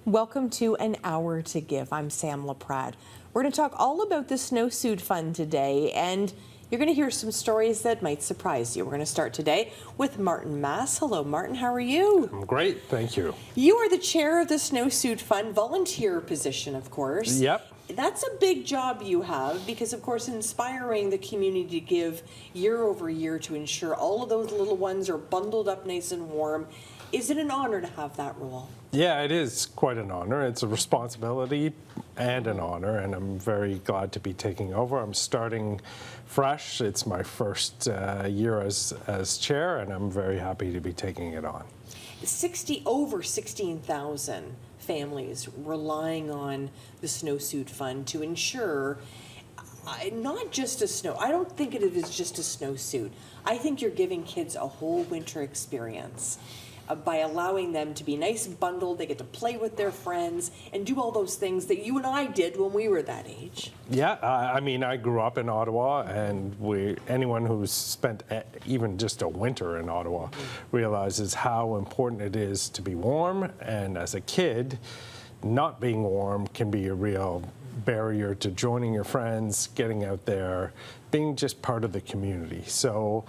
Welcome to An Hour to Give. I'm Sam Laprade. We're going to talk all about the Snowsuit Fund today, and you're going to hear some stories that might surprise you. We're going to start today with Martin Mass. Hello, Martin. How are you? I'm great, thank you. You are the chair of the Snowsuit Fund, volunteer position, of course. Yep. That's a big job you have because, of course, inspiring the community to give year over year to ensure all of those little ones are bundled up nice and warm. Is it an honor to have that role? Yeah, it is quite an honor. It's a responsibility and an honor, and I'm very glad to be taking over. I'm starting fresh. It's my first year as chair, and I'm very happy to be taking it on. Over 16,000 families relying on the Snowsuit Fund to ensure not just a snow. I don't think it is just a snowsuit. I think you're giving kids a whole winter experience. By allowing them to be nice and bundled, they get to play with their friends and do all those things that you and I did when we were that age. Yeah, I mean, I grew up in Ottawa, and anyone who's spent even just a winter in Ottawa realizes how important it is to be warm. And as a kid, not being warm can be a real barrier to joining your friends, getting out there, being just part of the community. So,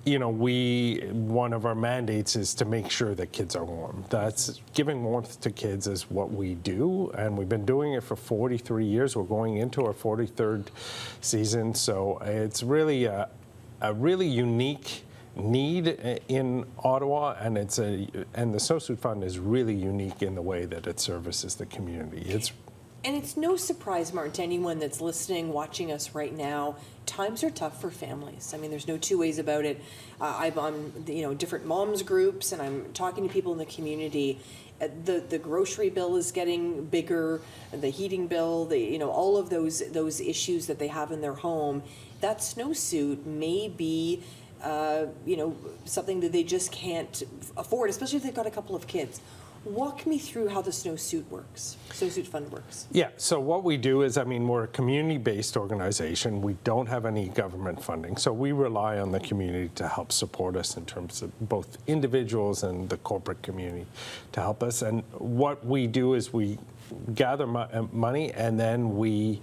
you know, one of our mandates is to make sure that kids are warm. That's giving warmth to kids is what we do, and we've been doing it for 43 years. We're going into our 43rd season, so it's really a really unique need in Ottawa, and the Snowsuit Fund is really unique in the way that it services the community. And it's no surprise, Martin, to anyone that's listening, watching us right now, times are tough for families. I mean, there's no two ways about it. I'm on, different moms groups, and I'm talking to people in the community. The grocery bill is getting bigger, the heating bill, all of those issues that they have in their home. That snowsuit may be something that they just can't afford, especially if they've got a couple of kids. Walk me through how the Snowsuit Fund works. Yeah, so what we do is, we're a community-based organization. We don't have any government funding, so we rely on the community to help support us in terms of both individuals and the corporate community to help us. And what we do is we gather money, and then we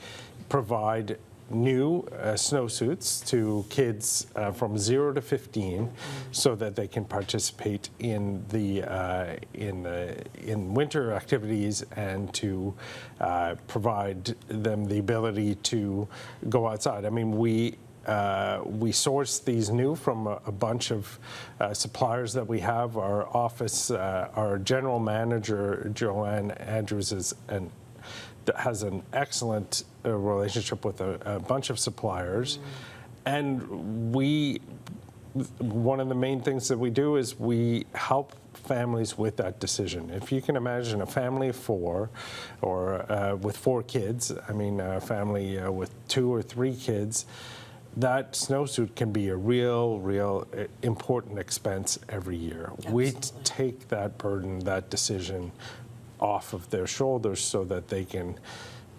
provide new snowsuits to kids from 0 to 15, so that they can participate in winter activities and to provide them the ability to go outside. I mean, we source these new from a bunch of suppliers that we have. Our office, our general manager, Joanne Andrews, has an excellent relationship with a bunch of suppliers. And one of the main things that we do is we help families with that decision. If you can imagine a family of four, or with 4 kids, a family with 2 or 3 kids, that snowsuit can be a real important expense every year. Absolutely. We take that burden, that decision off of their shoulders so that they can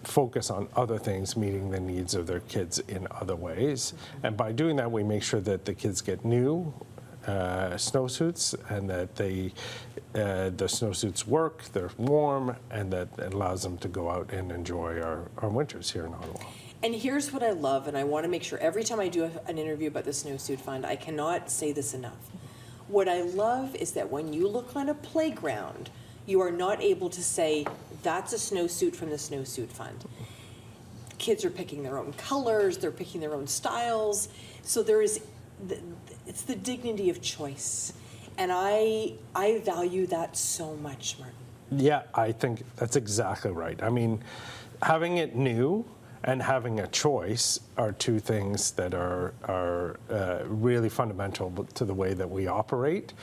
focus on other things, meeting the needs of their kids in other ways. And by doing that, we make sure that the kids get new snowsuits, and that the snowsuits work, they're warm, and that it allows them to go out and enjoy our winters here in Ottawa. And here's what I love, and I want to make sure every time I do an interview about the Snowsuit Fund, I cannot say this enough. What I love is that when you look on a playground, you are not able to say, that's a snowsuit from the Snowsuit Fund. Kids are picking their own colors, they're picking their own styles. So it's the dignity of choice. And I value that so much, Martin. Yeah, I think that's exactly right. I mean, having it new and having a choice are two things that are really fundamental to the way that we operate.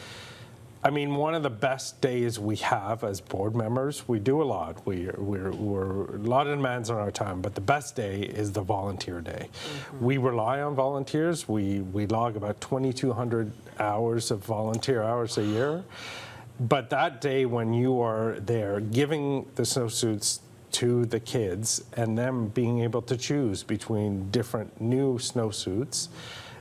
I mean, one of the best days we have as board members, we do a lot. We're a lot of demands on our time, but the best day is the volunteer day. We rely on volunteers. We log about 2,200 hours of volunteer hours a year. But that day when you are there giving the snowsuits to the kids and them being able to choose between different new snowsuits,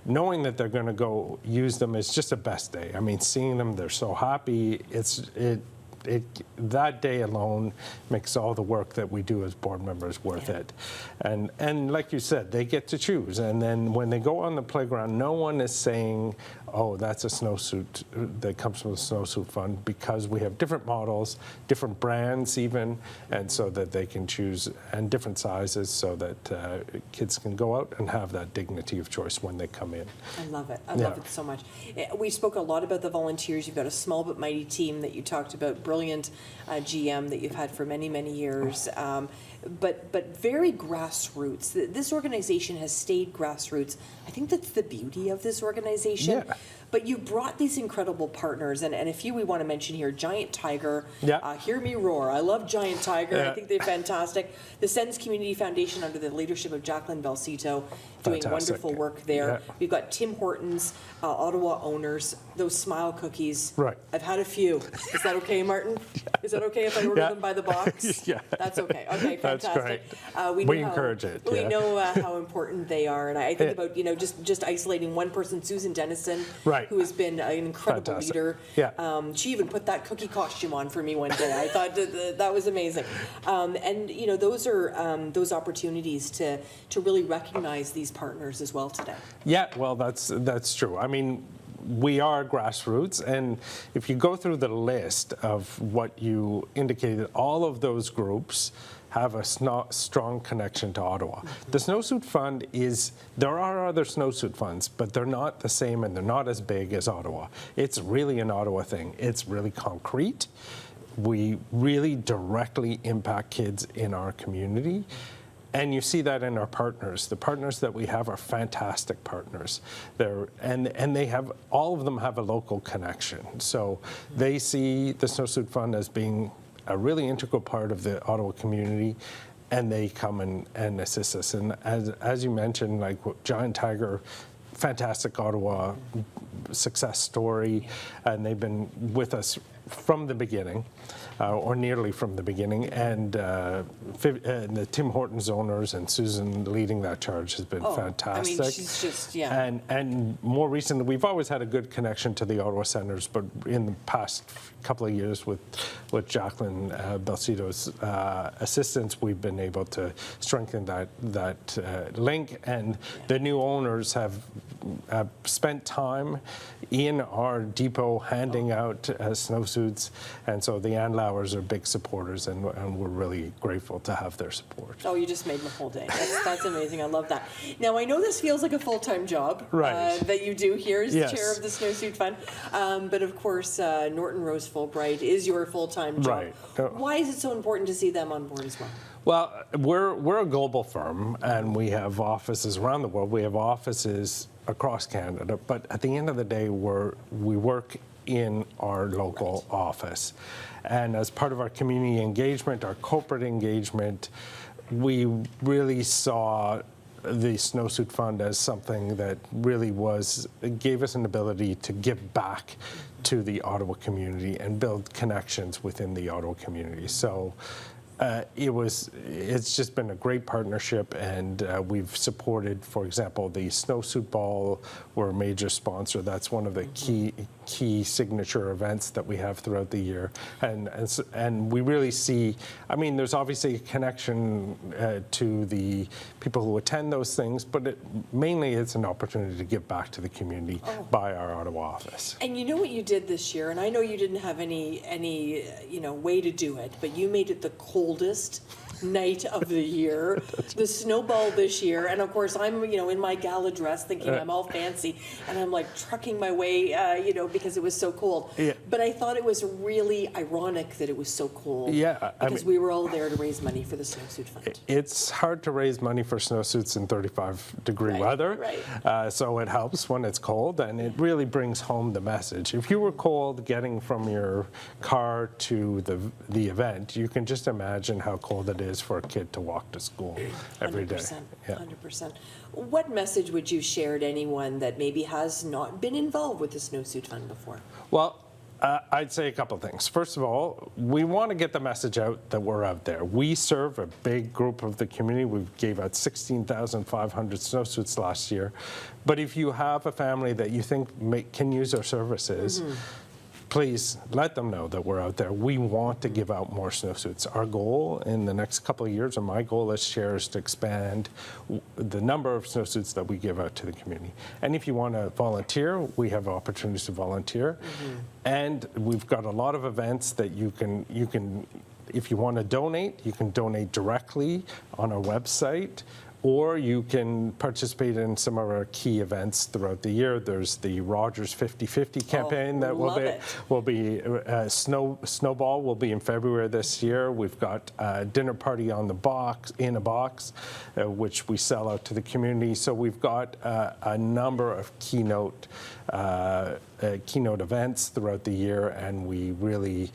knowing that they're going to go use them is just a best day. I mean, seeing them, they're so happy. It that day alone makes all the work that we do as board members worth it. And like you said, they get to choose. And then when they go on the playground, no one is saying, oh, that's a snowsuit that comes from the Snowsuit Fund, because we have different models, different brands even, and so that they can choose, and different sizes, so that kids can go out and have that dignity of choice when they come in. I love it. I love it so much. We spoke a lot about the volunteers. You've got a small but mighty team that you talked about, brilliant GM that you've had for many, many years. But very grassroots. This organization has stayed grassroots. I think that's the beauty of this organization. Yeah. But you brought these incredible partners, and a few we want to mention here. Giant Tiger, Hear Me Roar. I love Giant Tiger. I think they're fantastic. The Sens Community Foundation, under the leadership of Jacqueline Belcito, doing wonderful work there. We've got Tim Hortons, Ottawa Owners, those smile cookies. Right. I've had a few. Is that okay, Martin? Is that okay if I order them by the box? Yeah. That's okay. Okay, fantastic. That's great. We encourage it. We know how important they are, and I think about just isolating one person, Susan Dennison, who has been an incredible leader. She even put that cookie costume on for me one day. I thought that was amazing. And those are those opportunities to really recognize these partners as well today. Yeah, well, that's true. I mean, we are grassroots, and if you go through the list of what you indicated, all of those groups have a strong connection to Ottawa. The Snowsuit Fund there are other snowsuit funds, but they're not the same and they're not as big as Ottawa. It's really an Ottawa thing. It's really concrete. We really directly impact kids in our community. And you see that in our partners. The partners that we have are fantastic partners. And they have, all of them have a local connection. So they see the Snowsuit Fund as being a really integral part of the Ottawa community, and they come and assist us. And as you mentioned, like Giant Tiger, fantastic Ottawa success story, and they've been with us from the beginning, or nearly from the beginning, and the Tim Hortons owners and Susan leading that charge has been fantastic. I mean, she's just, And more recently, we've always had a good connection to the Ottawa Centres, but in the past couple of years with Jacqueline Belcito's assistance, we've been able to strengthen that link, and the new owners have spent time in our depot handing out snowsuits, and so the Anlauers are big supporters, and we're really grateful to have their support. Oh, you just made my whole day. That's amazing. I love that. Now, I know this feels like a full-time job that you do here as chair of the Snowsuit Fund, but of course, Norton Rose Fulbright is your full-time job. Why is it so important to see them on board as well? Well, we're a global firm, and we have offices around the world. We have offices across Canada, but at the end of the day, we work in our local office. And as part of our community engagement, our corporate engagement, we really saw the Snowsuit Fund as something that really gave us an ability to give back to the Ottawa community and build connections within the Ottawa community. So it's just been a great partnership, and we've supported, for example, the Snowsuit Ball. We're a major sponsor. That's one of the key signature events that we have throughout the year, and we really see, I mean, there's obviously a connection to the people who attend those things, but mainly it's an opportunity to give back to the community by our Ottawa office. And you know what you did this year, and I know you didn't have any way to do it, but you made it the coldest night of the year, the snowball this year, and of course I'm in my gala dress thinking I'm all fancy, and I'm like trucking my way because it was so cold. But I thought it was really ironic that it was so cold, because we were all there to raise money for the Snowsuit Fund. It's hard to raise money for snowsuits in 35-degree weather, so it helps when it's cold, and it really brings home the message. If you were cold getting from your car to the event, you can just imagine how cold it is for a kid to walk to school every day. 100%. What message would you share to anyone that maybe has not been involved with the Snowsuit Fund before? Well, I'd say a couple of things. First of all, we want to get the message out that we're out there. We serve a big group of the community. We gave out 16,500 snowsuits last year. But if you have a family that you think can use our services, please let them know that we're out there. We want to give out more snowsuits. Our goal in the next couple of years, and my goal as chair, is to expand the number of snowsuits that we give out to the community. And if you want to volunteer, we have opportunities to volunteer. And we've got a lot of events that you can, if you want to donate, you can donate directly on our website, or you can participate in some of our key events throughout the year. There's the Rogers 50-50 campaign that will be Snowball will be in February this year. We've got a dinner party on the box, in a box, which we sell out to the community. So we've got a number of keynote events throughout the year, and we really,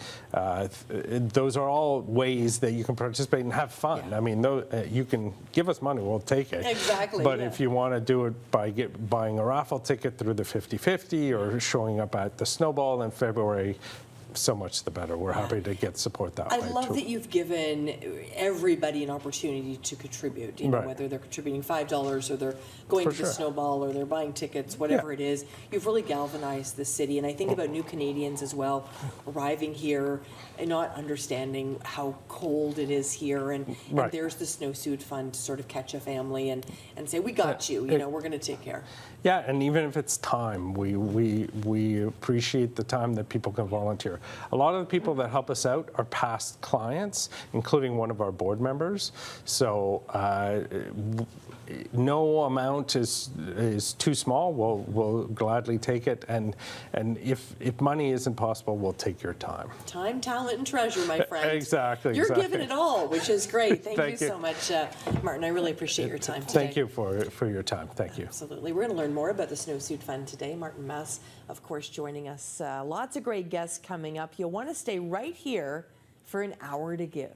those are all ways that you can participate and have fun. Yeah. I mean, you can give us money, we'll take it. Exactly. But yeah. if you want to do it by buying a raffle ticket through the 50-50 or showing up at the Snowball in February, so much the better. We're happy to get support that way. I love that you've given everybody an opportunity to contribute, you know, Right. whether they're contributing $5 or they're going to the Snowball or they're buying tickets, whatever it is. You've really galvanized the city. And I think about new Canadians as well, arriving here and not understanding how cold it is here. And there's the Snowsuit Fund to sort of catch a family and say, we got you, you know, we're going to take care. Yeah, and even if it's time, we appreciate the time that people can volunteer. A lot of the people that help us out are past clients, including one of our board members. So no amount is too small. We'll gladly take it, and if money isn't possible, we'll take your time. Time, talent, and treasure, my friend. Exactly. You're giving it all, which is great. Thank you you so much, Martin. I really appreciate your time today. Thank you for your time. Thank you. Absolutely. We're going to learn more about the Snowsuit Fund today. Martin Mass, of course, joining us. Lots of great guests coming up. You'll want to stay right here for an hour to give.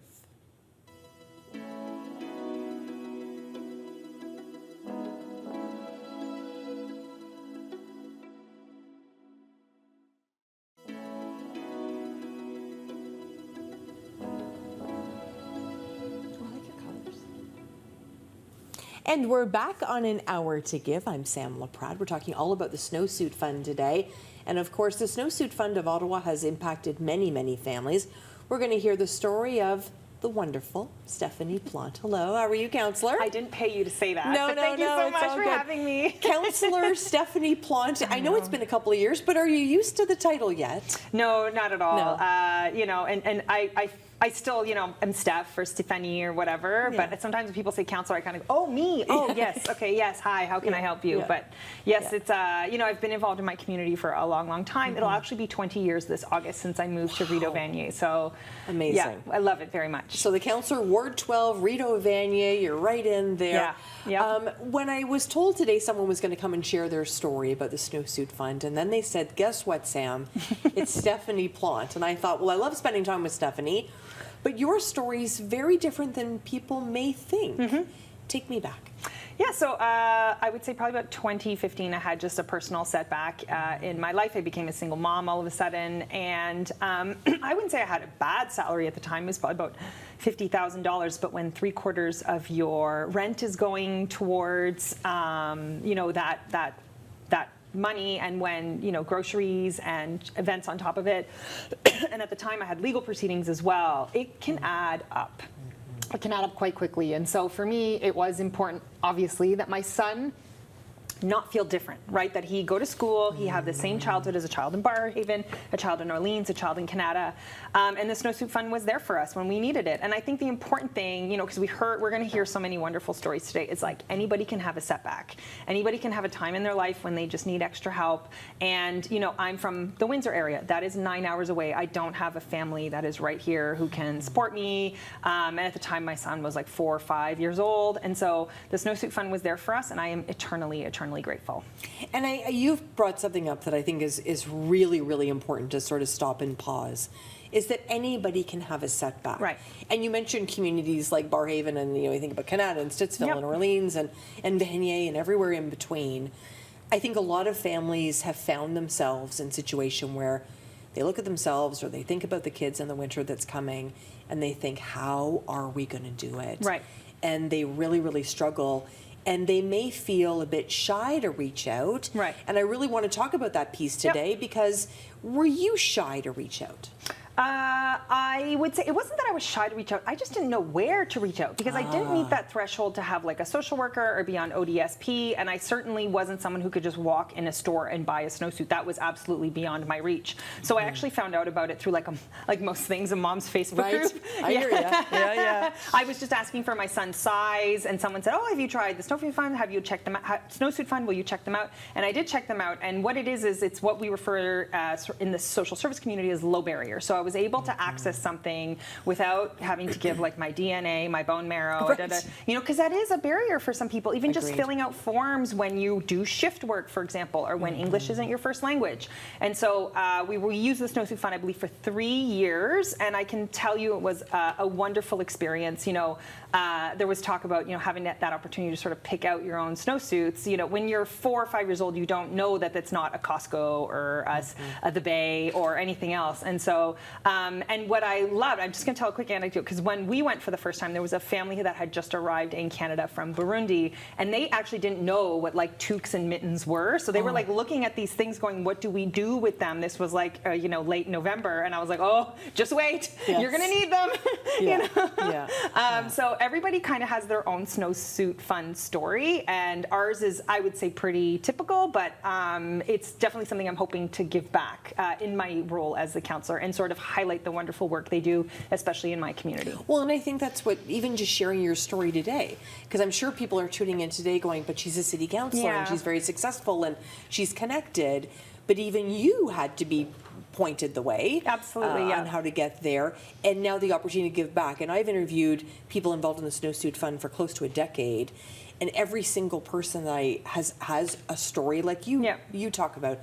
And we're back on an hour to give. I'm Sam Laprade. We're talking all about the Snowsuit Fund today. And of course, the Snowsuit Fund of Ottawa has impacted many, many families. We're going to hear the story of the wonderful Stephanie Plante. Hello, how are you, Councillor? I didn't pay you to say that. No, but thank you so much for having me. Councillor Stephanie Plante. I know it's been a couple of years, but are you used to the title yet? No, not at all. No. You know, and I still, you know, am Steph or Stephanie or whatever, but sometimes when people say counselor, I kind of go, oh, me, oh, yes, okay, yes, hi, how can I help you? But yes, it's, you know, I've been involved in my community for a long, long time. It'll actually be 20 years this August since I moved to Rideau Vanier. So amazing. Yeah, I love it very much. So the councillor, Ward 12, Rideau Vanier, you're right in there. Yeah. When I was told today someone was going to come and share their story about the Snowsuit Fund, and then they said, guess what, Sam? It's Stephanie Plante. And I thought, well, I love spending time with Stephanie, but your story's very different than people may think. Take me back. Yeah, so I would say probably about 2015, I had just a personal setback in my life. I became a single mom all of a sudden, and I wouldn't say I had a bad salary at the time. It was probably about $50,000, but when 3/4 of your rent is going towards, you know, that money, and when, you know, groceries and events on top of it, and at the time I had legal proceedings as well, it can add up. It can add up quite quickly. And so for me, it was important, obviously, that my son not feel different, right? That he go to school, he have the same childhood as a child in Barrhaven, a child in Orleans, a child in Canada, and the Snowsuit Fund was there for us when we needed it. And I think the important thing, you know, because we're going to hear so many wonderful stories today, is like anybody can have a setback. Anybody can have a time in their life when they just need extra help. And, you know, I'm from the Windsor area. That is 9 hours away. I don't have a family that is right here who can support me. And at the time, my son was like 4 or 5 years old. And so the Snowsuit Fund was there for us, and I am eternally grateful. And you've brought something up that I think is really, really important to sort of stop and pause, is that anybody can have a setback. Right. And you mentioned communities like Barrhaven, and, you know, you think about Canada and Stittsville and Orleans and Vanier and everywhere in between. I think a lot of families have found themselves in a situation where they look at themselves or they think about the kids in the winter that's coming and they think, how are we going to do it? Right. And they really, really struggle. and they may feel a bit shy to reach out. Right. And I really want to talk about that piece today because were you shy to reach out? I would say it wasn't that I was shy to reach out. I just didn't know where to reach out because I didn't meet that threshold to have like a social worker or be on ODSP. And I certainly wasn't someone who could just walk in a store and buy a snowsuit. That was absolutely beyond my reach. So I actually found out about it through like most things, a mom's Facebook group. I hear you. Yeah. I was just asking for my son's size, and someone said, "Oh, have you tried the Snowsuit Fund? Have you checked them out? Snowsuit Fund? Will you check them out?" And I did check them out. And what it is it's what we refer in the social service community as low barrier. So I was able to access something without having to give like my DNA, my bone marrow, Right. because that is a barrier for some people. Even just Agreed. filling out forms when you do shift work, for example, or when English isn't your first language. And so we used the Snowsuit Fund, I believe, for 3 years, and I can tell you it was a wonderful experience. There was talk about having that opportunity to sort of pick out your own snowsuits. When you're 4 or 5 years old, you don't know that that's not a Costco or the Bay or anything else. And so, and what I loved, I'm just going to tell a quick anecdote, because when we went for the first time, there was a family that had just arrived in Canada from Burundi, and they actually didn't know what like toques and mittens were. So they were like looking at these things going, what do we do with them? This was like, late November. And I was like, oh, just wait. Yes. You're going to need them. So everybody kind of has their own Snowsuit Fund story, and ours is, I would say, pretty typical, but it's definitely something I'm hoping to give back in my role as the counselor and sort of highlight the wonderful work they do, especially in my community. Well, and I think that's what, even just sharing your story today, because I'm sure people are tuning in today going, but she's a city councilor and she's very successful and she's connected, but even you had to be pointed the way. Absolutely, on how to get there, and now the opportunity to give back. And I've interviewed people involved in the Snowsuit Fund for close to a decade, and every single person that has a story like you talk about.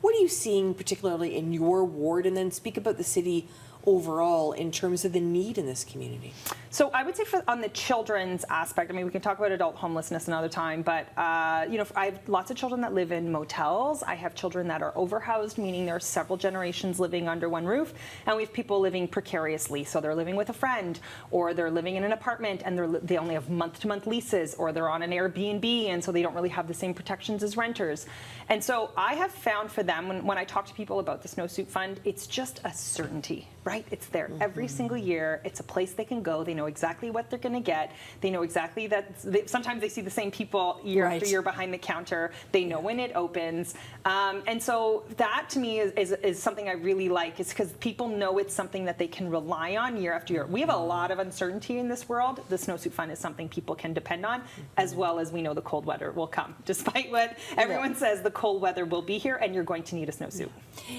What are you seeing particularly in your ward, and then speak about the city overall in terms of the need in this community? So I would say on the children's aspect, I mean, we can talk about adult homelessness another time, but I have lots of children that live in motels. I have children that are overhoused, meaning there are several generations living under one roof, and we have people living precariously. So they're living with a friend, or they're living in an apartment and they only have month-to-month leases, or they're on an Airbnb, and so they don't really have the same protections as renters. And so I have found for them, when I talk to people about the Snowsuit Fund, it's just a certainty, right? It's there every single year. It's a place they can go. They know exactly what they're going to get. They know exactly that. Sometimes they see the same people year after year behind the counter. They know when it opens. And so that to me is something I really like, is because people know it's something that they can rely on year after year. We have a lot of uncertainty in this world. The Snowsuit Fund is something people can depend on, as well as we know the cold weather will come. Despite what everyone says, the cold weather will be here, and you're going to need a snowsuit.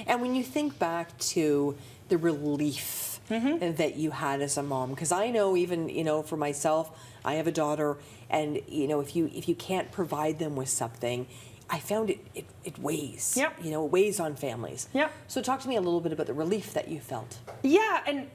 And when you think back to the relief that you had as a mom, because I know even for myself, I have a daughter, and if you can't provide them with something, I found it weighs. Yep. It weighs on families. Yep. So talk to me a little bit about the relief that you felt. Yeah, and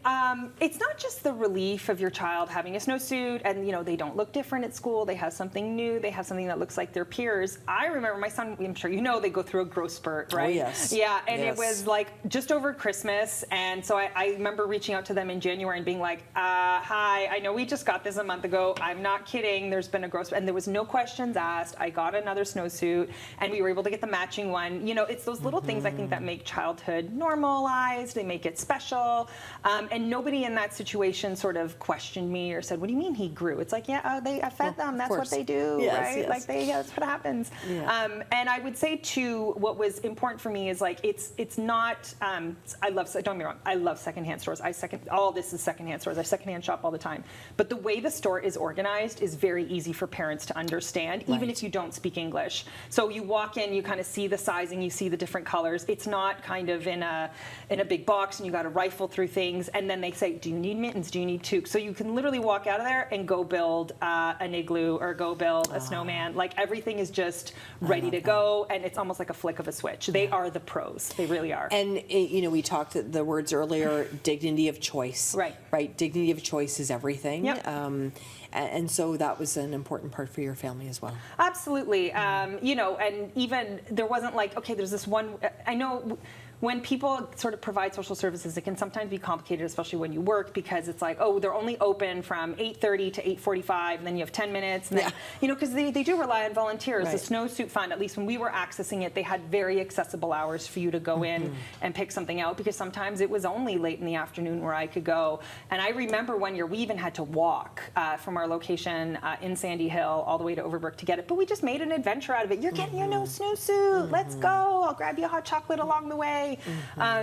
it's not just the relief of your child having a snowsuit, and they don't look different at school. They have something new. They have something that looks like their peers. I remember my son. I'm sure they go through a growth spurt, right? Oh yes. Yeah, and yes. It was like just over Christmas, and so I remember reaching out to them in January and being like, "Hi, I know we just got this a month ago. I'm not kidding. There's been a growth spurt, and there was no questions asked. I got another snowsuit." And we were able to get the matching one. It's those little things I think that make childhood normalized. They make it special. And nobody in that situation sort of questioned me or said, "What do you mean he grew?" It's like, I fed them. That's what they do, right? Yes. Like that's what happens. Yeah. And I would say too, what was important for me is like it's not. Don't get me wrong. I love secondhand stores. All this is secondhand stores. I secondhand shop all the time. But the way the store is organized is very easy for parents to understand, even if you don't speak English. So you walk in, you kind of see the sizing, you see the different colors. It's not kind of in a big box and you got to rifle through things, and then they say, "Do you need mittens? Do you need toques?" So you can literally walk out of there and go build an igloo or go build a snowman. Like everything is just ready to go, and it's almost like a flick of a switch. They are the pros. They really are. And we talked the words earlier, dignity of choice. Right. Dignity of choice is everything. Yep. And so that was an important part for your family as well. Absolutely. And even there wasn't like, okay, there's this one, I know when people sort of provide social services, it can sometimes be complicated, especially when you work, because it's like, oh, they're only open from 8:30 to 8:45, and then you have 10 minutes, and then, you know, because they do rely on volunteers. Right. The Snowsuit Fund, at least when we were accessing it, they had very accessible hours for you to go in and pick something out, because sometimes it was only late in the afternoon where I could go. And I remember one year we even had to walk from our location in Sandy Hill all the way to Overbrook to get it, but we just made an adventure out of it. You're getting your new snowsuit, let's go, I'll grab you a hot chocolate along the way.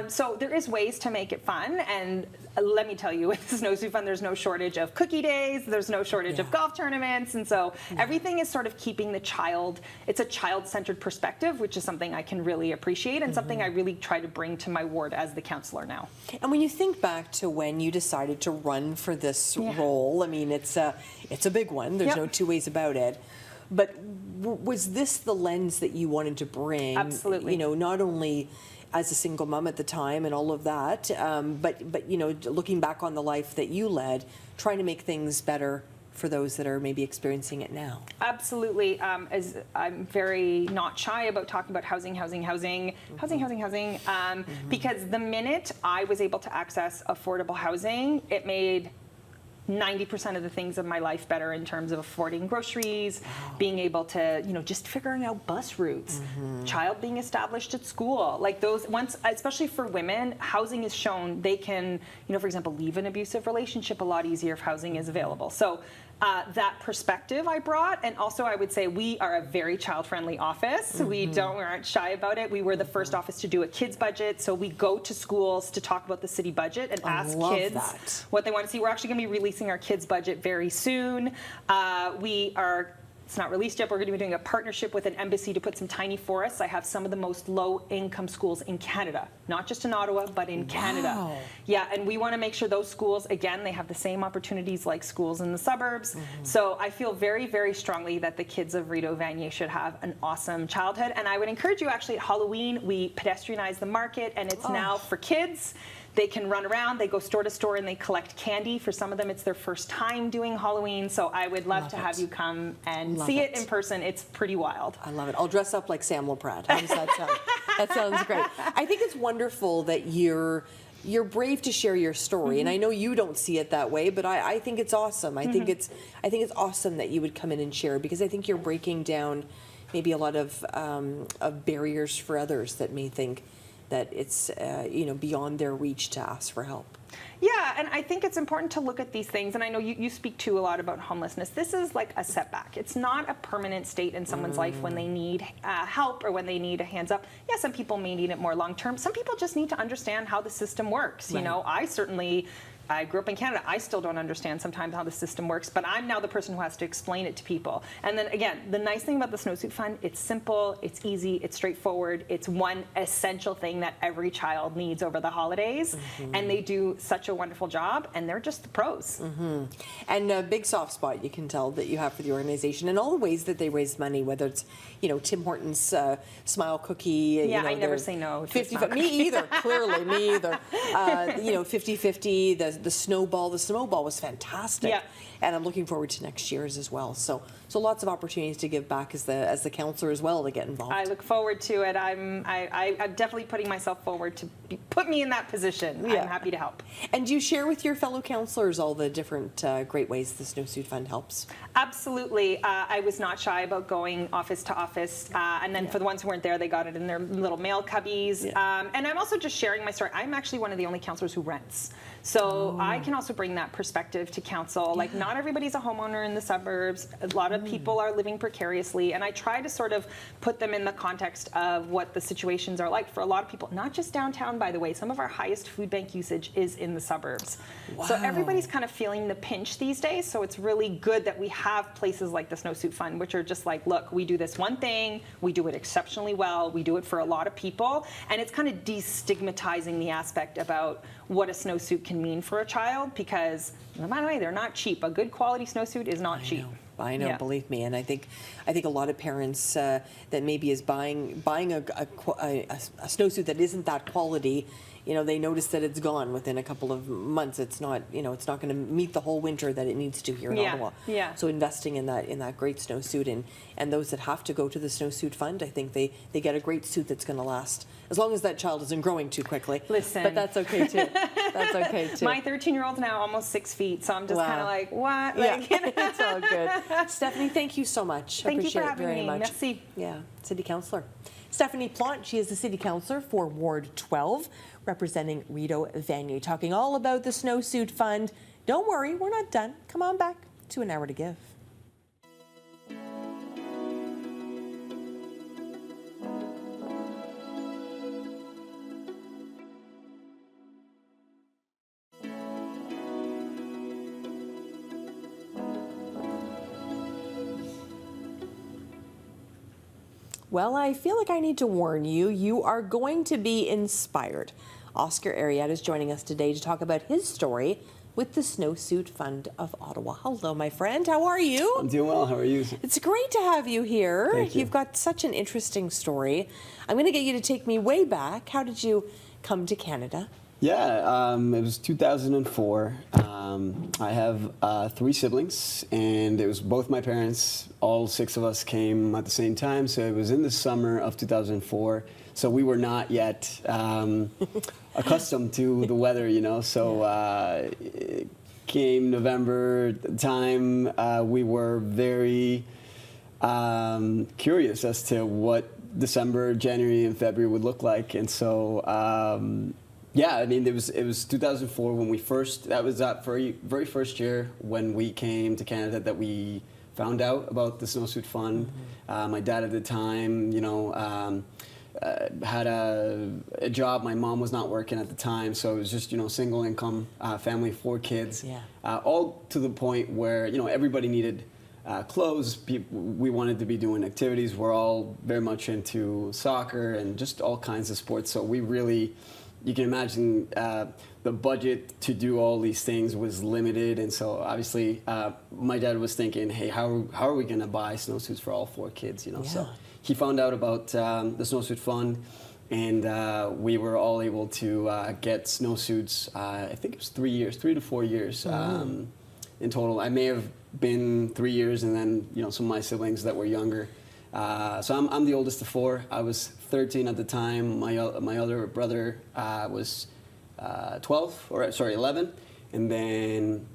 So there is ways to make it fun, and let me tell you, with the Snowsuit Fund, there's no shortage of cookie days, there's no shortage of golf tournaments, and so everything is sort of keeping the child, it's a child-centered perspective, which is something I can really appreciate, and something I really try to bring to my ward as the counselor now. And when you think back to when you decided to run for this role, I mean, it's a big one. There's no two ways about it. But was this the lens that you wanted to bring? Absolutely. You know, not only as a single mom at the time and all of that, but you know, looking back on the life that you led, trying to make things better for those that are maybe experiencing it now. Absolutely. As I'm very not shy about talking about housing, because the minute I was able to access affordable housing, it made 90% of the things of my life better, in terms of affording groceries, being able to, you know, just figuring out bus routes, child being established at school. Like those, once, especially for women, housing is shown they can, you know, for example, leave an abusive relationship a lot easier if housing is available. So that perspective I brought, and also I would say we are a very child-friendly office. We aren't shy about it. We were the first office to do a kids budget, so we go to schools to talk about the city budget and ask kids what they want to see. We're actually going to be releasing our kids budget very soon. It's not released yet. We're going to be doing a partnership with an embassy to put some tiny forests. I have some of the most low-income schools in Canada, not just in Ottawa, but in Canada. Yeah, and we want to make sure those schools, again, they have the same opportunities like schools in the suburbs. So I feel very, very strongly that the kids of Rideau Vanier should have an awesome childhood. And I would encourage you, actually, at Halloween, we pedestrianize the market, and it's now for kids. They can run around, they go store to store, and they collect candy. For some of them, it's their first time doing Halloween, so I would love to have you come and see it in person. It's pretty wild. I love it. I'll dress up like Sam Laprade. How does that sound? That sounds great. I think it's wonderful that you're brave to share your story, and I know you don't see it that way, but I think it's awesome. I think it's awesome that you would come in and share, because I think you're breaking down maybe a lot of barriers for others that may think that it's you know, beyond their reach to ask for help. Yeah, and I think it's important to look at these things, and I know you speak too a lot about homelessness. This is like a setback. It's not a permanent state in someone's life when they need help or when they need a hands up. Yeah, some people may need it more long term. Some people just need to understand how the system works. You know, I grew up in Canada. I still don't understand sometimes how the system works, but I'm now the person who has to explain it to people. And then again, the nice thing about the Snowsuit Fund, it's simple, it's easy, it's straightforward. It's one essential thing that every child needs over the holidays, and they do such a wonderful job, and they're just the pros. And a big soft spot you can tell that you have for the organization, and all the ways that they raise money, whether it's, you know, Tim Hortons Smile Cookie. Yeah, you know, I never say no to 50, me either, clearly, me either. You know, 50-50, the snowball was fantastic. Yeah. And I'm looking forward to next year's as well. So lots of opportunities to give back as the counselor as well, to get involved. I look forward to it. I'm definitely putting myself forward to put me in that position. I'm happy to help. And do you share with your fellow counselors all the different great ways the Snowsuit Fund helps? Absolutely. I was not shy about going office to office, and then for the ones who weren't there, they got it in their little mail cubbies. And I'm also just sharing my story. I'm actually one of the only counselors who rents. So I can also bring that perspective to council. Like, not everybody's a homeowner in the suburbs. A lot of people are living precariously, and I try to sort of put them in the context of what the situations are like for a lot of people, not just downtown, by the way. Some of our highest food bank usage is in the suburbs. So everybody's kind of feeling the pinch these days, so it's really good that we have places like the Snowsuit Fund, which are just like, look, we do this one thing, we do it exceptionally well, we do it for a lot of people, and it's kind of destigmatizing the aspect about what a snowsuit can mean for a child, because, by the way, they're not cheap. A good quality snowsuit is not cheap. I know, believe me, and I think a lot of parents that maybe is buying a snowsuit that isn't that quality, they notice that it's gone within a couple of months. It's not, it's not going to meet the whole winter that it needs to here in Ottawa. Yeah. So investing in that great snowsuit, and those that have to go to the Snowsuit Fund, I think they get a great suit that's going to last as long as that child isn't growing too quickly. Listen. But that's okay too. That's okay too. My 13-year-old's now almost 6 feet, so I'm just kind of like, what? Yeah, Like, it's all good. Stephanie, thank you so much. Thank you Appreciate for it having very me. much. Merci. Yeah, City Councillor. Stephanie Plante, she is the City Councillor for Ward 12, representing Rideau Vanier, talking all about the Snowsuit Fund. Don't worry, we're not done. Come on back to An Hour to Give. Well, I feel like I need to warn you, you are going to be inspired. Oscar Ariad is joining us today to talk about his story with the Snowsuit Fund of Ottawa. Hello, my friend. How are you? I'm doing well. How are you? It's great to have you here. Thank you. You've got such an interesting story. I'm going to get you to take me way back. How did you come to Canada? Yeah, it was 2004. I have 3 siblings, and it was both my parents. All 6 of us came at the same time, so it was in the summer of 2004. So we were not yet accustomed to the weather, So it came November time. We were very curious as to what December, January, and February would look like, and so. Yeah, I mean, it was 2004 when we first, that was that very first year when we came to Canada that we found out about the Snowsuit Fund. My dad at the time, had a job. My mom was not working at the time, so it was just, single income family, 4 kids. Yeah. All to the point where, everybody needed clothes. We wanted to be doing activities. We're all very much into soccer and just all kinds of sports, so we really... You can imagine the budget to do all these things was limited, and so obviously my dad was thinking, hey, how are we going to buy snowsuits for all 4 kids, Yeah. So he found out about the Snowsuit Fund, and we were all able to get snowsuits, I think it was 3 to 4 years in total. I may have been 3 years, and then, some of my siblings that were younger. So I'm the oldest of 4. I was 13 at the time. My other brother was 11, and then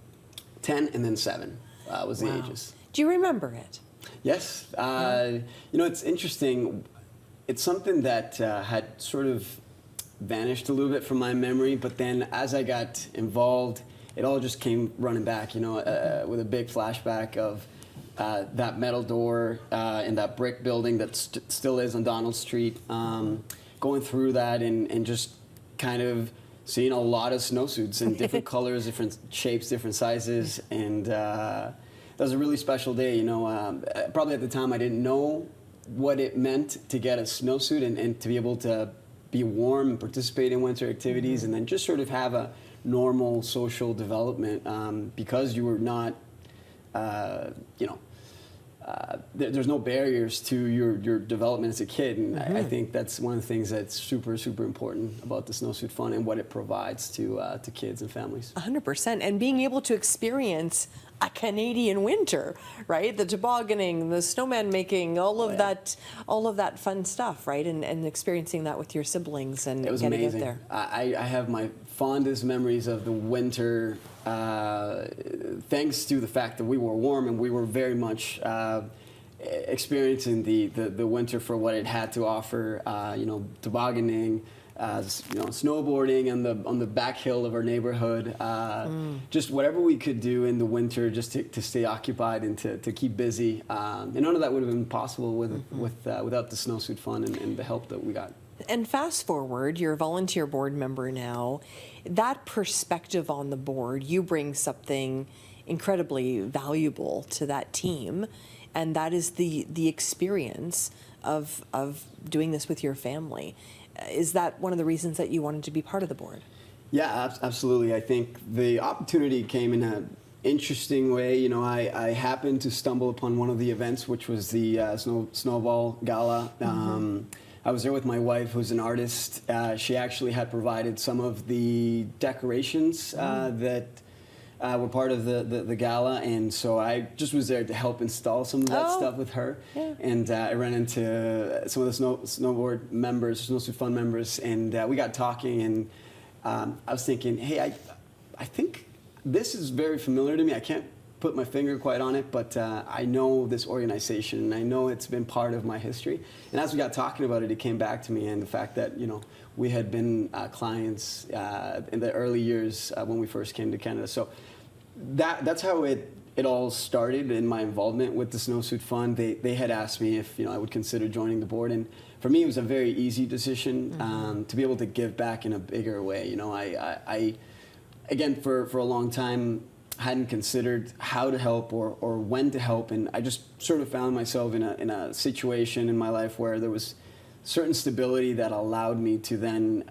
10, and then 7 was the ages. Do you remember it? Yes. It's interesting. It's something that had sort of vanished a little bit from my memory, but then as I got involved, it all just came running back, with a big flashback of that metal door in that brick building that still is on Donald Street, going through that and just kind of seeing a lot of snowsuits in different colors, different shapes, different sizes, and that was a really special day. Probably at the time I didn't know what it meant to get a snowsuit and to be able to be warm and participate in winter activities, and then just sort of have a normal social development because you were not, there's no barriers to your development as a kid, and I think that's one of the things that's super, super important about the Snowsuit Fund and what it provides to kids and families. 100%, and being able to experience a Canadian winter, right? The tobogganing, the snowman making, all of that fun stuff, right? And experiencing that with your siblings and it was getting amazing. out there. I have my fondest memories of the winter, thanks to the fact that we were warm and we were very much experiencing the winter for what it had to offer. Tobogganing, snowboarding on the back hill of our neighborhood, just whatever we could do in the winter just to stay occupied and to keep busy. And none of that would have been possible without the Snowsuit Fund and the help that we got. And fast forward, you're a volunteer board member now. That perspective on the board, you bring something incredibly valuable to that team, and that is the experience of doing this with your family. Is that one of the reasons that you wanted to be part of the board? Yeah, absolutely. I think the opportunity came in an interesting way. I happened to stumble upon one of the events, which was the Snowball Gala. I was there with my wife, who's an artist. She actually had provided some of the decorations that were part of the gala, and so I just was there to help install some of that stuff with her. Yeah. And I ran into some of the Snowsuit Fund members, and we got talking, and I was thinking, hey, I think this is very familiar to me. I can't put my finger quite on it, but I know this organization, and I know it's been part of my history. And as we got talking about it, it came back to me, and the fact that, you know, we had been clients in the early years when we first came to Canada. So that's how it all started in my involvement with the Snowsuit Fund. They had asked me if, you know, I would consider joining the board, and for me it was a very easy decision to be able to give back in a bigger way. You know, I again, for a long time, hadn't considered how to help or when to help, and I just sort of found myself in a situation in my life where there was certain stability that allowed me to then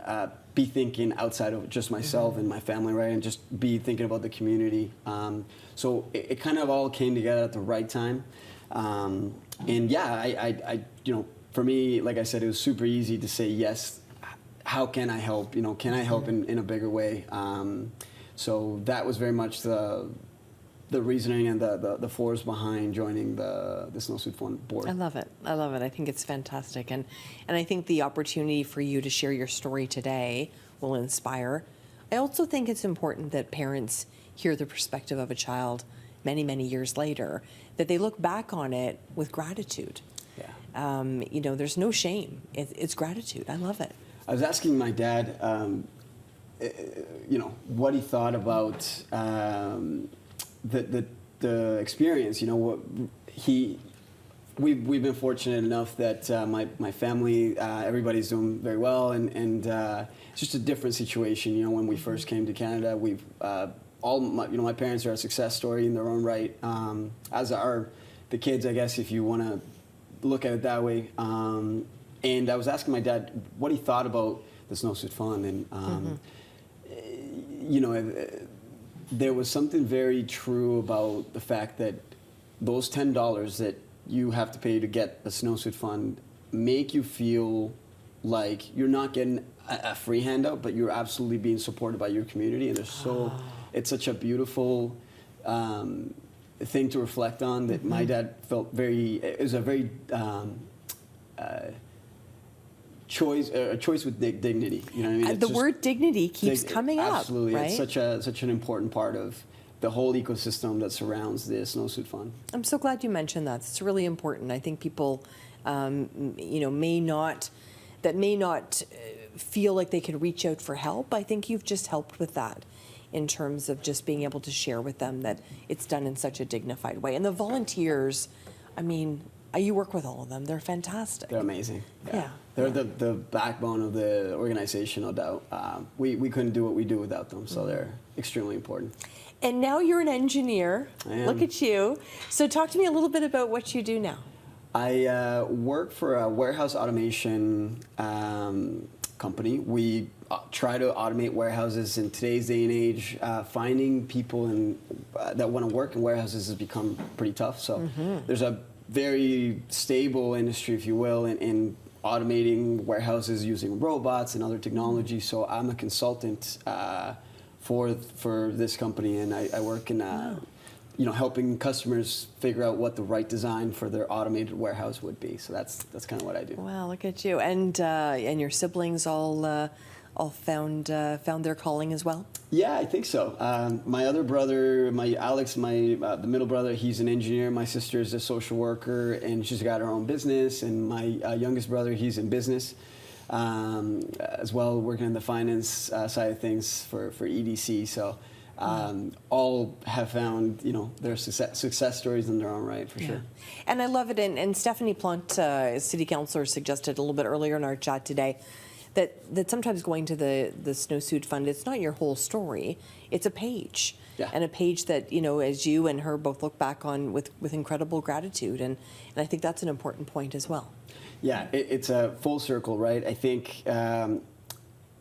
be thinking outside of just myself and my family, right, and just be thinking about the community. So it kind of all came together at the right time, and yeah, I you know, for me, like I said, it was super easy to say yes. How can I help? You know, can I help in a bigger way? So that was very much the reasoning and the force behind joining the Snowsuit Fund board. I love it. I love it. I think it's fantastic. And I think the opportunity for you to share your story today will inspire. I also think it's important that parents hear the perspective of a child many, many years later, that they look back on it with gratitude. Yeah. You know, there's no shame. It's gratitude. I love it. I was asking my dad, you know, what he thought about the experience. You know, what we've been fortunate enough that my family, everybody's doing very well, and it's just a different situation. You know, when we first came to Canada, we've my parents are a success story in their own right, as are the kids, I guess, if you want to look at it that way. And I was asking my dad what he thought about the Snowsuit Fund, and you know, there was something very true about the fact that those $10 that you have to pay to get the Snowsuit Fund make you feel like you're not getting a free handout, but you're absolutely being supported by your community, and it's such a beautiful thing to reflect on. That my dad felt it was a very a choice with dignity. You know what I mean? The word dignity keeps coming up. Absolutely, right? It's such an important part of the whole ecosystem that surrounds the Snowsuit Fund. I'm so glad you mentioned that. It's really important. I think people, you know, may not feel like they could reach out for help. I think you've just helped with that, in terms of just being able to share with them that it's done in such a dignified way. And the volunteers, I mean, you work with all of them. They're fantastic. They're amazing. Yeah. They're the backbone of the organization, no doubt. We couldn't do what we do without them, so they're extremely important. And now you're an engineer. I am. Look at you. So talk to me a little bit about what you do now. I work for a warehouse automation company. We try to automate warehouses in today's day and age. Finding people that want to work in warehouses has become pretty tough. So there's a very stable industry, if you will, in automating warehouses using robots and other technology. So I'm a consultant for this company, and I work in you know, helping customers figure out what the right design for their automated warehouse would be. So that's kind of what I do. Wow, look at you. And your siblings all found their calling as well? Yeah, I think so. My other brother, Alex, the middle brother, he's an engineer. My sister is a social worker, and she's got her own business. And my youngest brother, he's in business as well, working in the finance side of things for EDC. So all have found, you know, their success stories in their own right, for sure. And I love it. And Stephanie Plante, city councillor, suggested a little bit earlier in our chat today that sometimes going to the Snowsuit Fund, it's not your whole story. It's a page. Yeah. And a page that, you know, as you and her both look back on with incredible gratitude. And I think that's an important point as well. Yeah, it's a full circle, right? I think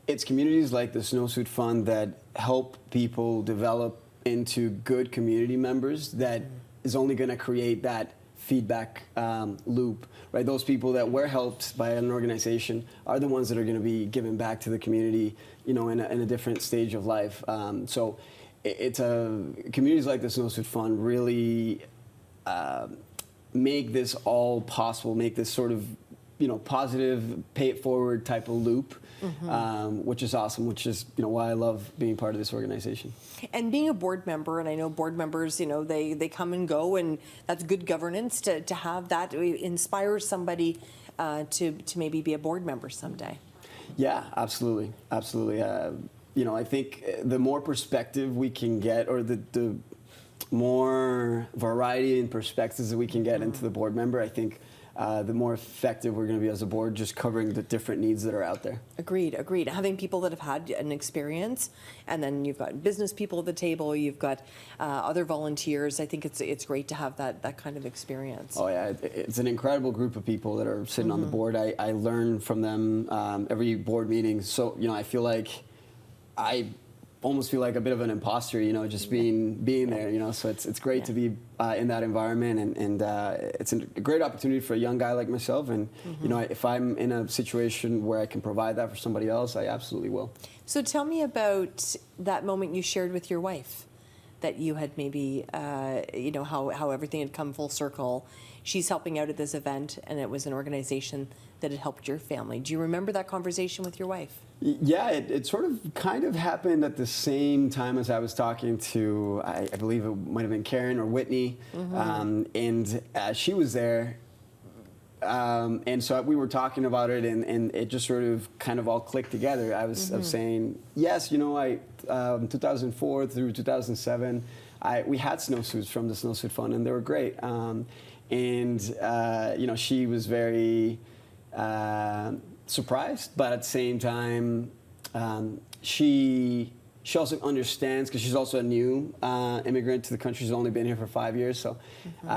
it's communities like the Snowsuit Fund that help people develop into good community members that is only going to create that feedback loop, right? Those people that were helped by an organization are the ones that are going to be giving back to the community, in a different stage of life. So it's communities like the Snowsuit Fund really make this all possible, make this sort of positive, pay it forward type of loop, which is awesome, which is why I love being part of this organization. And being a board member, and I know board members, they come and go, and that's good governance to have that inspire somebody to maybe be a board member someday. Yeah, absolutely. I think the more perspective we can get, or the more variety and perspectives that we can get into the board member, I think the more effective we're going to be as a board, just covering the different needs that are out there. Agreed. Having people that have had an experience, and then you've got business people at the table, you've got other volunteers. I think it's great to have that kind of experience. Oh yeah, it's an incredible group of people that are sitting on the board. I learn from them every board meeting. So I feel like I almost feel like a bit of an imposter, just being there, so it's great to be in that environment, and it's a great opportunity for a young guy like myself, and if I'm in a situation where I can provide that for somebody else, I absolutely will. So tell me about that moment you shared with your wife, that you had maybe, how everything had come full circle. She's helping out at this event, and it was an organization that had helped your family. Do you remember that conversation with your wife? Yeah, it sort of kind of happened at the same time as I was talking to, I believe it might have been Karen or Whitney, and she was there, and so we were talking about it, and it just sort of kind of all clicked together. I was saying, yes, 2004 through 2007, we had snowsuits from the Snowsuit Fund, and they were great. She was very surprised, but at the same time, she also understands, because she's also a new immigrant to the country. She's only been here for 5 years, so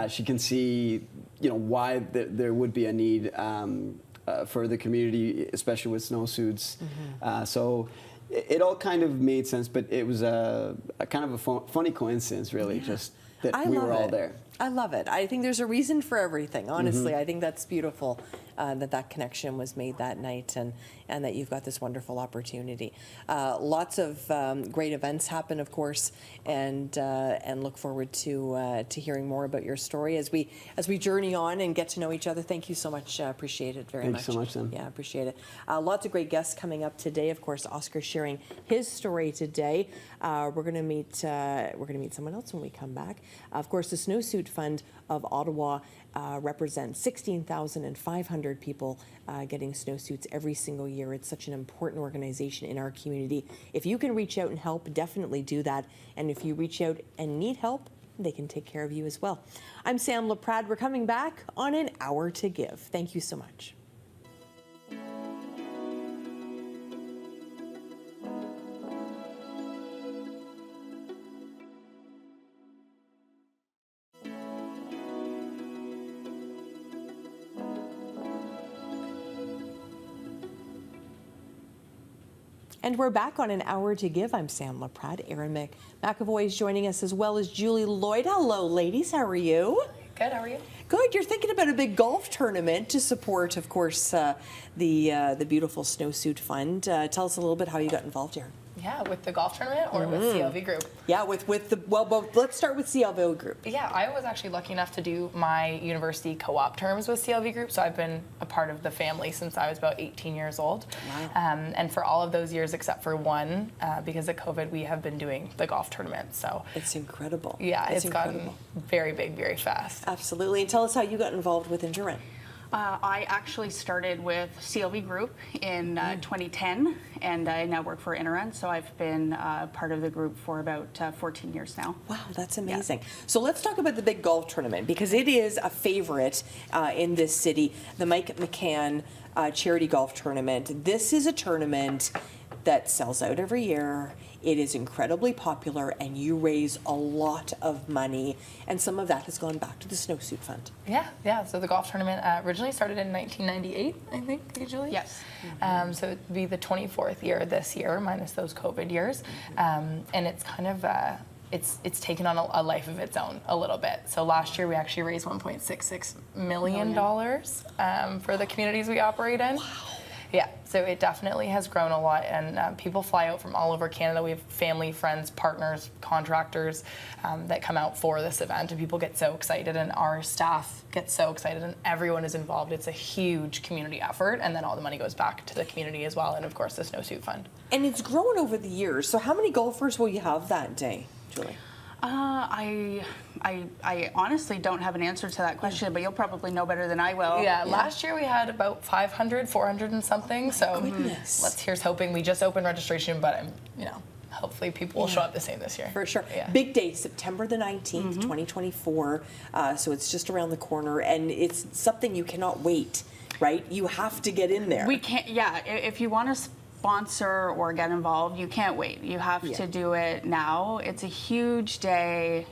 she can see, why there would be a need for the community, especially with snowsuits. So it all kind of made sense, but it was a kind of a funny coincidence, really, just that we were all there. I love it. I think there's a reason for everything, honestly. I think that's beautiful that connection was made that night, and that you've got this wonderful opportunity. Lots of great events happen, of course, and look forward to hearing more about your story as we journey on and get to know each other. Thank you so much. Appreciate it very much. Thanks so much, Sam. Yeah, appreciate it. Lots of great guests coming up today. Of course, Oscar sharing his story today. We're going to meet someone else when we come back. Of course, the Snowsuit Fund of Ottawa represents 16,500 people getting snowsuits every single year. It's such an important organization in our community. If you can reach out and help, definitely do that. And if you reach out and need help, they can take care of you as well. I'm Sam Laprade. We're coming back on An Hour to Give. Thank you so much. And we're back on An Hour to Give. I'm Sam Laprade. Erin McAvoy is joining us, as well as Julie Lloyd. Hello, ladies. How are you? Good. How are you? Good. You're thinking about a big golf tournament to support, of course, the beautiful Snowsuit Fund. Tell us a little bit how you got involved here. Yeah, with the golf tournament or with CLV Group? Yeah, with both. Let's start with CLV Group. Yeah, I was actually lucky enough to do my university co-op terms with CLV Group, so I've been a part of the family since I was about 18 years old. Wow. And for all of those years except for one, because of COVID, we have been doing the golf tournament. So It's incredible. yeah, it's gotten very big, very fast. Absolutely. And tell us how you got involved with Endurance. I actually started with CLV Group in 2010, and I now work for Interrun, so I've been part of the group for about 14 years now. Wow, that's amazing. So let's talk about the big golf tournament, because it is a favorite in this city, the Mike McCann Charity Golf Tournament. This is a tournament that sells out every year. It is incredibly popular, and you raise a lot of money, and some of that has gone back to the Snowsuit Fund. Yeah. So the golf tournament originally started in 1998, I think, usually. Yes. So it'd be the 24th year this year, minus those COVID years. And it's kind of it's taken on a life of its own a little bit. So last year we actually raised $1.66 million for the communities we operate in. Wow. Yeah, so it definitely has grown a lot, and people fly out from all over Canada. We have family, friends, partners, contractors that come out for this event, and people get so excited, and our staff gets so excited, and everyone is involved. It's a huge community effort, and then all the money goes back to the community as well, and of course the Snowsuit Fund. And it's grown over the years. So how many golfers will you have that day, Julie? I honestly don't have an answer to that question, but you'll probably know better than I will. Yeah, last year we had about 500, 400 and something. So here's hoping. We just opened registration, but hopefully people will show up the same this year. For sure. Yeah. Big day, September the 19th, 2024. So it's just around the corner, and it's something you cannot wait, right? You have to get in there. We can't, if you want to sponsor or get involved, you can't wait. You have to do it now. It's a huge day.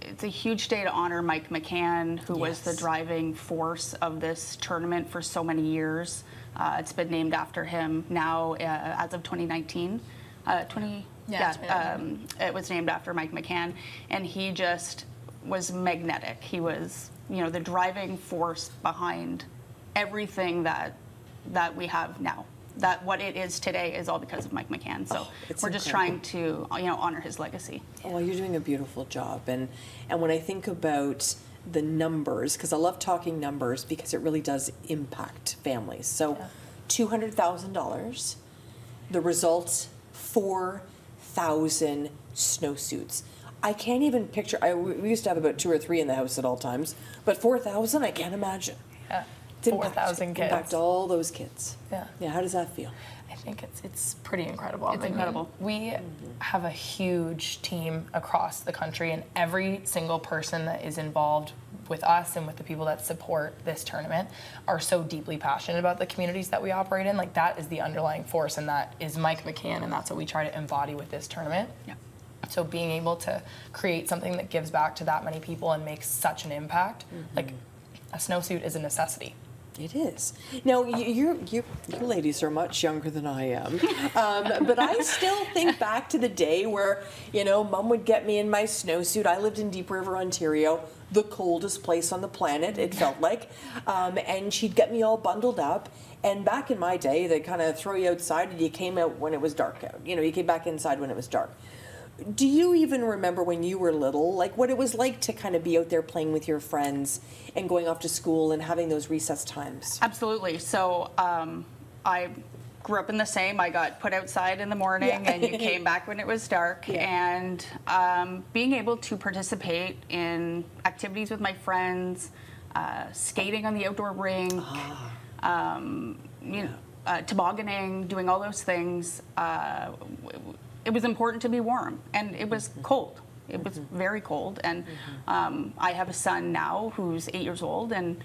It's a huge day to honor Mike McCann, who was the driving force of this tournament for so many years. It's been named after him now as of 2019. It was named after Mike McCann, and he just was magnetic. He was, the driving force behind everything that we have now. That what it is today is all because of Mike McCann. So we're just trying to, honor his legacy. Oh, you're doing a beautiful job. And when I think about the numbers, because I love talking numbers because it really does impact families. So $200,000, the result, 4,000 snowsuits. I can't even picture, we used to have about 2 or 3 in the house at all times, but 4,000, I can't imagine. Yeah. 4,000 kids. Impact all those kids. Yeah. Yeah, how does that feel? I think it's pretty incredible. It's incredible. We have a huge team across the country, and every single person that is involved with us and with the people that support this tournament are so deeply passionate about the communities that we operate in. Like, that is the underlying force, and that is Mike McCann, and that's what we try to embody with this tournament. Yeah. So being able to create something that gives back to that many people and makes such an impact, like a snowsuit is a necessity. It is. Now, you ladies are much younger than I am, but I still think back to the day where, Mom would get me in my snowsuit. I lived in Deep River, Ontario, the coldest place on the planet, it felt like, and she'd get me all bundled up. And back in my day, they'd kind of throw you outside, and you came out when it was dark out. You came back inside when it was dark. Do you even remember when you were little, like what it was like to kind of be out there playing with your friends and going off to school and having those recess times? Absolutely. So I grew up in the same. I got put outside in the morning, and you came back when it was dark. And being able to participate in activities with my friends, skating on the outdoor rink, tobogganing, doing all those things. It was important to be warm, and it was cold. It was very cold, and I have a son now who's 8 years old, and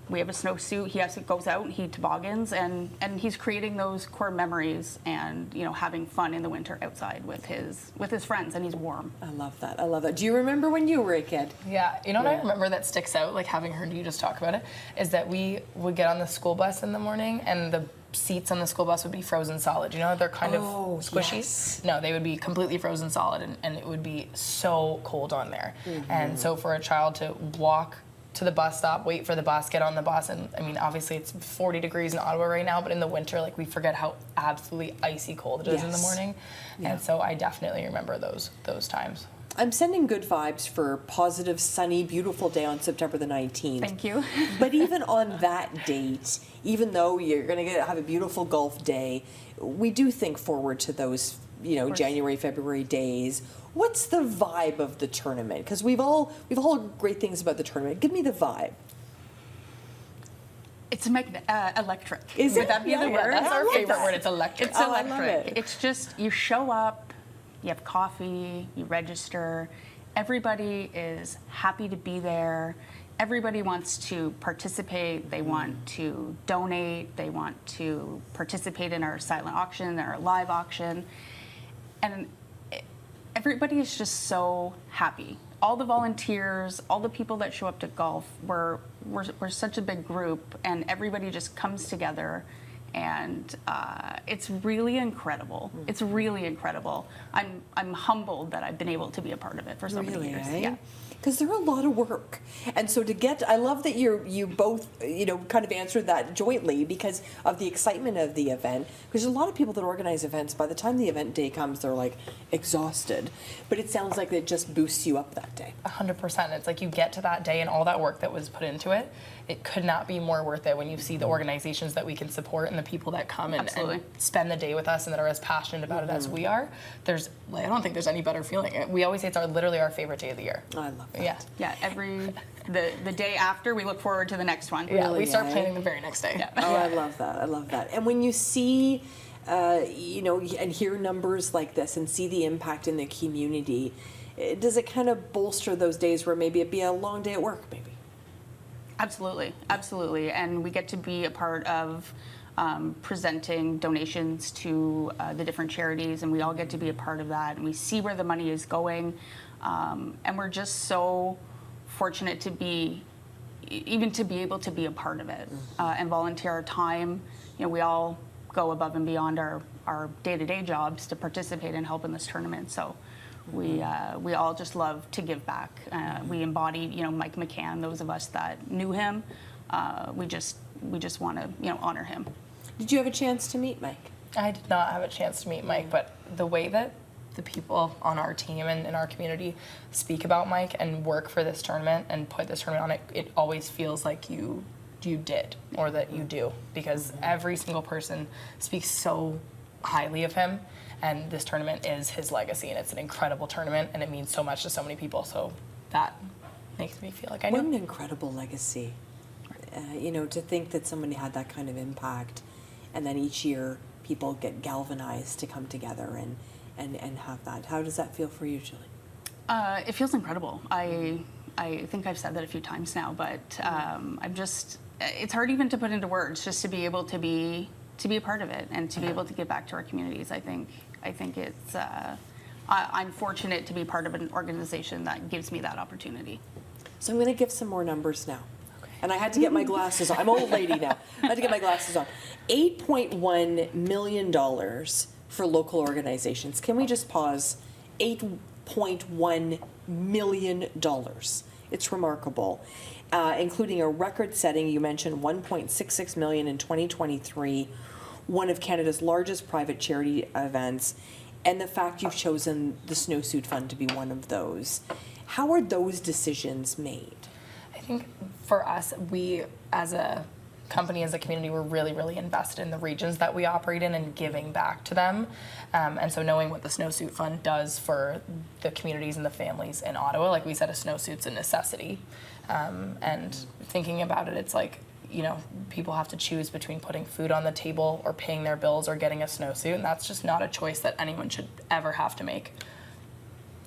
we have a snowsuit. He goes out and he toboggans, and he's creating those core memories, and having fun in the winter outside with his friends, and he's warm. I love that. I love that. Do you remember when you were a kid? Yeah, what I remember that sticks out, like having heard you just talk about it, is that we would get on the school bus in the morning, and the seats on the school bus would be frozen solid. They're kind of squishy. Yes. No, they would be completely frozen solid, and it would be so cold on there. And so for a child to walk to the bus stop, wait for the bus, get on the bus, and obviously it's 40 degrees in Ottawa right now, but in the winter, like, we forget how absolutely icy cold it is in the morning. And so I definitely remember those times. I'm sending good vibes for a positive, sunny, beautiful day on September the 19th. Thank you. But even on that date, even though you're going to have a beautiful golf day, we do think forward to those, January, February days. What's the vibe of the tournament? Because we've all great things about the tournament. Give me the vibe. It's electric. Is it? Would that be the word? That's our favorite word. It's electric. It's I love electric. it. It's just, you show up, you have coffee, you register. Everybody is happy to be there. Everybody wants to participate. They want to donate. They want to participate in our silent auction and our live auction. And everybody is just so happy. All the volunteers, all the people that show up to golf, we're such a big group, and everybody just comes together And it's really incredible. It's really incredible. I'm humbled that I've been able to be a part of it for so many years. Eh? Yeah. Because they're a lot of work, and so I love that you both kind of answered that jointly because of the excitement of the event. Because there's a lot of people that organize events. By the time the event day comes, they're like exhausted, but it sounds like it just boosts you up that day. 100%. It's like you get to that day and all that work that was put into it. It could not be more worth it when you see the organizations that we can support and the people that come and spend the day with us and that are as passionate about it as we are. I don't think there's any better feeling. We always say it's literally our favorite day of the year. I love that. Yeah. Yeah, the day after, we look forward to the next one. Yeah, we start eh? planning the very next day. Yeah. Oh, I love that. I love that. And when you see, and hear numbers like this and see the impact in the community, does it kind of bolster those days where maybe it'd be a long day at work, maybe? Absolutely, absolutely. And we get to be a part of presenting donations to the different charities, and we all get to be a part of that. And we see where the money is going. And we're just so fortunate to be able to be a part of it and volunteer our time. We all go above and beyond our day-to-day jobs to participate and help in this tournament. So we all just love to give back. We embody, Mike McCann. Those of us that knew him, we just want to, honor him. Did you have a chance to meet Mike? I did not have a chance to meet Mike, but the way that the people on our team and in our community speak about Mike and work for this tournament and put this tournament on it, it always feels like you did or that you do, because every single person speaks so highly of him, and this tournament is his legacy, and it's an incredible tournament, and it means so much to so many people. So that makes me feel like I know. What an incredible legacy. To think that somebody had that kind of impact, and then each year people get galvanized to come together and have that. How does that feel for you, Julie? It feels incredible. I think I've said that a few times now, but it's hard even to put into words, just to be able to be a part of it and to be able to give back to our communities. I think it's, I'm fortunate to be part of an organization that gives me that opportunity. So I'm going to give some more numbers now. And I had to get my glasses on. I'm an old lady now. I had to get my glasses on. $8.1 million for local organizations. Can we just pause? $8.1 million. It's remarkable. Including a record-setting, you mentioned $1.66 million in 2023, one of Canada's largest private charity events, and the fact you've chosen the Snowsuit Fund to be one of those. How are those decisions made? I think for us, we as a company, as a community, we're really, really invested in the regions that we operate in and giving back to them. And so knowing what the Snowsuit Fund does for the communities and the families in Ottawa, like we said, a snowsuit's a necessity. And thinking about it, it's like, people have to choose between putting food on the table or paying their bills or getting a snowsuit, and that's just not a choice that anyone should ever have to make.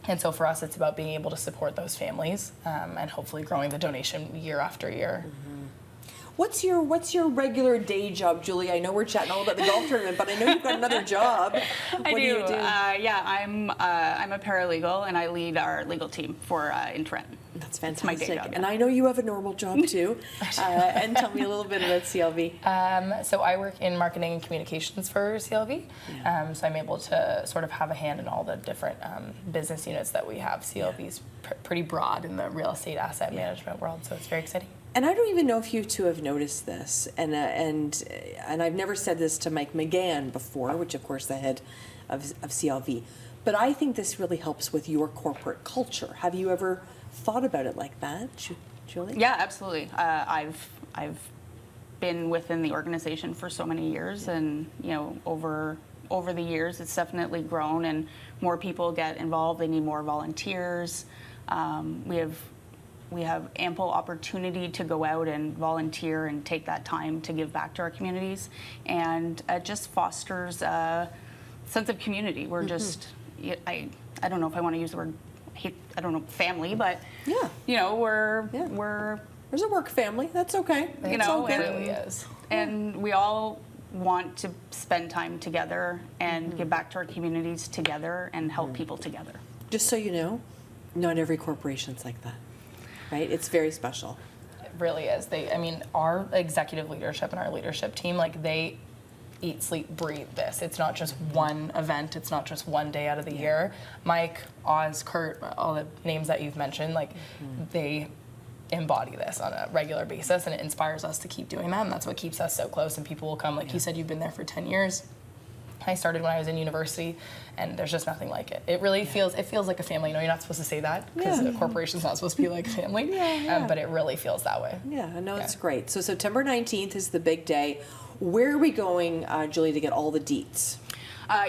And so for us, it's about being able to support those families and hopefully growing the donation year after year. What's your regular day job, Julie? I know we're chatting all about the golf tournament, but I know you've got another job. What do you do? I'm a paralegal, and I lead our legal team in Trenton. That's fantastic. My day job. And I know you have a normal job too. And tell me a little bit about CLV. So I work in marketing and communications for CLV. So I'm able to sort of have a hand in all the different business units that we have. CLV's pretty broad in the real estate asset management world, so it's very exciting. And I don't even know if you two have noticed this, and I've never said this to Mike McGann before, which of course the head of CLV, but I think this really helps with your corporate culture. Have you ever thought about it like that, Julie? Yeah, absolutely. I've been within the organization for so many years, and over the years it's definitely grown, and more people get involved. They need more volunteers. We have ample opportunity to go out and volunteer and take that time to give back to our communities, and it just fosters a sense of community. We're just, I don't know if I want to use the word, family, but we're There's a work family. That's okay. It really is. And we all want to spend time together and give back to our communities together and help people together. Just so you know, not every corporation's like that. Right? It's very special. It really is. Our executive leadership and our leadership team, they eat, sleep, breathe this. It's not just one event. It's not just one day out of the year. Mike, Oz, Kurt, all the names that you've mentioned, like they embody this on a regular basis, and it inspires us to keep doing that, and that's what keeps us so close. And people will come, like you said, you've been there for 10 years. I started when I was in university, and there's just nothing like it. It really feels like a family. You know, you're not supposed to say that because a corporation's not supposed to be like a family, but it really feels that way. Yeah, I know it's great. So September 19th is the big day. Where are we going, Julie, to get all the deets?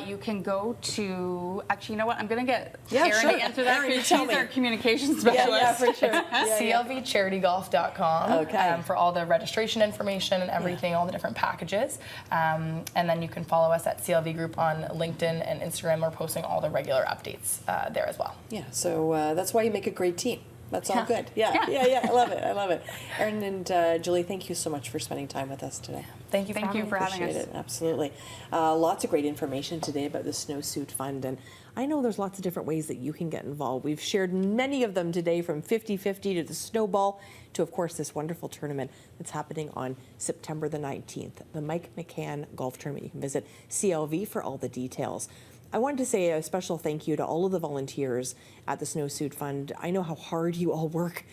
You can go to, actually, you know what? I'm going to get Yeah, Erin sure. to answer that Erin, because tell she's me. our communications specialist. Yeah, for sure. CLVCharityGolf.com Okay. For all the registration information and everything, all the different packages. And then you can follow us at CLV Group on LinkedIn and Instagram. We're posting all the regular updates there as well. Yeah, so that's why you make a great team. That's all good. Yeah. I love it. I love it. Erin and Julie, thank you so much for spending time with us today. Thank you for Thank you for having Appreciate us. it. Absolutely. Lots of great information today about the Snowsuit Fund, and I know there's lots of different ways that you can get involved. We've shared many of them today, from 50-50 to the snowball to, of course, this wonderful tournament that's happening on September the 19th, the Mike McCann Golf Tournament. You can visit CLV for all the details. I wanted to say a special thank you to all of the volunteers at the Snowsuit Fund. I know how hard you all work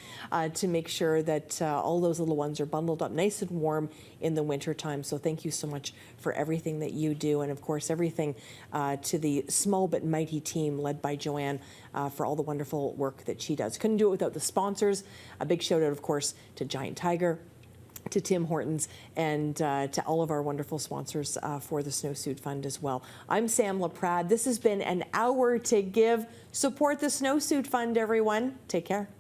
to make sure that all those little ones are bundled up nice and warm in the winter time. So thank you so much for everything that you do, and of course everything to the small but mighty team led by Joanne for all the wonderful work that she does. Couldn't do it without the sponsors. A big shout out, of course, to Giant Tiger, to Tim Hortons, and to all of our wonderful sponsors for the Snowsuit Fund as well. I'm Sam Laprade. This has been An Hour to Give. Support the Snowsuit Fund, everyone. Take care.